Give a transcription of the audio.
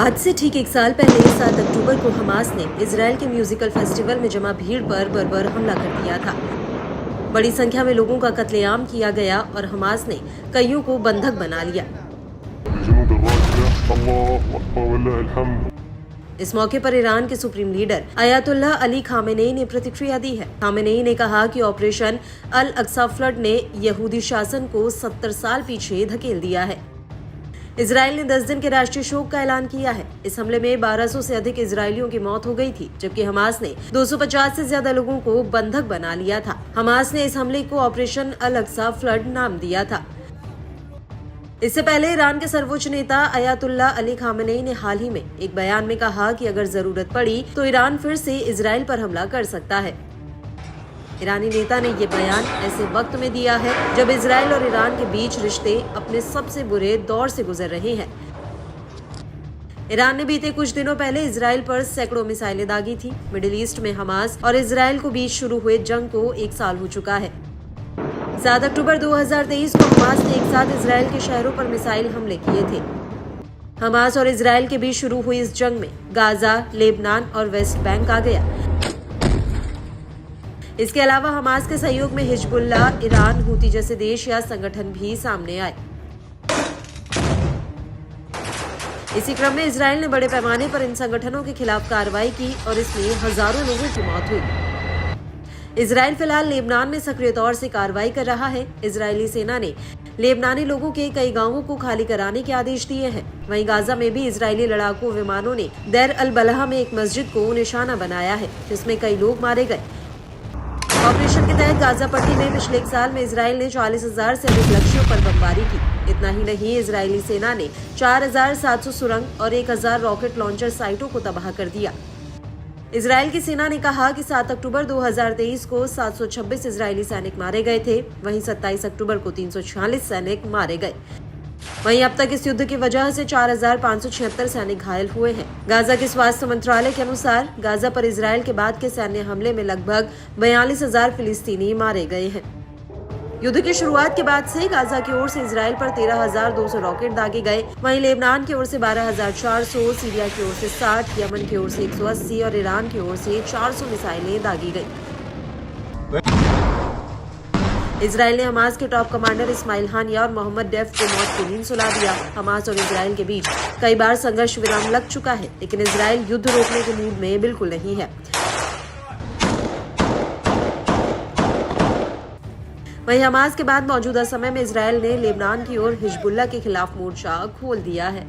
आज से ठीक एक साल पहले 7 अक्टूबर को हमास ने इजराइल के म्यूजिकल फेस्टिवल में जमा भीड़ पर बर्बर हमला कर दिया था। बड़ी संख्या में लोगों का कत्लेआम किया गया और हमास ने कईयों को बंधक बना लिया। इस मौके पर ईरान के supreme leader Ayatollah Ali Khamenei ने प्रतिक्रिया दी है। खामेनेई ने कहा कि ऑपरेशन अल अक्सा फ्लड ने यहूदी शासन को 70 साल पीछे धकेल दिया है। इजराइल ने 10 दिन के राष्ट्रीय शोक का ऐलान किया है। इस हमले में 1200 से अधिक इजरायलियों की मौत हो गई थी, जबकि हमास ने 250 से ज्यादा लोगों को बंधक बना लिया था। हमास ने इस हमले को ऑपरेशन अल अक्सा फ्लड नाम दिया था। इससे पहले ईरान के सर्वोच्च नेता अयातुल्लाह अली खामेनेई ने हाल ही में एक बयान में कहा कि अगर जरूरत पड़ी तो ईरान फिर से इजराइल पर हमला कर सकता है। ईरानी नेता ने ये बयान ऐसे वक्त में दिया है जब इजराइल और ईरान के बीच रिश्ते अपने सबसे बुरे दौर से गुजर रहे हैं। ईरान ने बीते कुछ दिनों पहले इजराइल पर सैकड़ों मिसाइलें दागी थी। मिडिल ईस्ट में हमास और इजराइल को बीच शुरू हुए जंग को 1 साल हो चुका है। 7 अक्टूबर 2023 को हमास ने एक साथ इजराइल के शहरों पर मिसाइल हमले किए थे। हमास और इजराइल के बीच शुरू हुई इस जंग में गाजा, लेबनान और वेस्ट बैंक आ गया। इसके अलावा हमास के सहयोग में हिजबुल्लाह, ईरान, हूती जैसे देश या संगठन भी सामने आए। इसी क्रम में इजराइल ने बड़े पैमाने पर इन संगठनों के खिलाफ कार्रवाई की और इसमें हजारों लोगों की मौत हुई। इजराइल फिलहाल लेबनान में सक्रिय तौर से कार्रवाई कर रहा है। इजरायली सेना ने लेबनानी लोगों के कई गांवों को खाली कराने के आदेश दिए हैं। वहीं गाजा में भी इजरायली लड़ाकू विमानों ने देर अल बलहा में एक मस्जिद को निशाना बनाया है, जिसमें कई लोग मारे गए। ऑपरेशन के तहत गाजा पट्टी में पिछले 1 साल में इजराइल ने 40,000 से अधिक लक्ष्यों पर बमबारी की। इतना ही नहीं, इजरायली सेना ने 4,700 सुरंग और 1,000 रॉकेट लॉन्चर साइटों को तबाह कर दिया। इजराइल की सेना ने कहा कि 7 अक्टूबर 2023 को 726 इजरायली सैनिक मारे गए थे। वहीं 27 अक्टूबर को 346 सैनिक मारे गए। वहीं अब तक इस युद्ध की वजह से 4,576 सैनिक घायल हुए हैं। गाजा के स्वास्थ्य मंत्रालय के अनुसार गाजा पर इजराइल के बाद के सैन्य हमले में लगभग 42,000 फिलिस्तीनी मारे गए हैं। युद्ध की शुरुआत के बाद से गाजा की ओर से इजराइल पर 13,200 रॉकेट दागे गए। वहीं लेबनान की ओर से 12,400, सीरिया की ओर से 60, यमन की ओर से 180 और ईरान की ओर से 400 मिसाइलें दागी गई। इजराइल ने हमास के टॉप कमांडर इस्माइल हानिया और मोहम्मद डेफ को मौत की नींद सुला दिया। हमास और इजराइल के बीच कई बार संघर्ष विराम लग चुका है, लेकिन इजराइल युद्ध रोकने के मूड में बिल्कुल नहीं है। वहीं हमास के बाद मौजूदा समय में इजराइल ने लेबनान की ओर हिजबुल्लाह के खिलाफ मोर्चा खोल दिया है।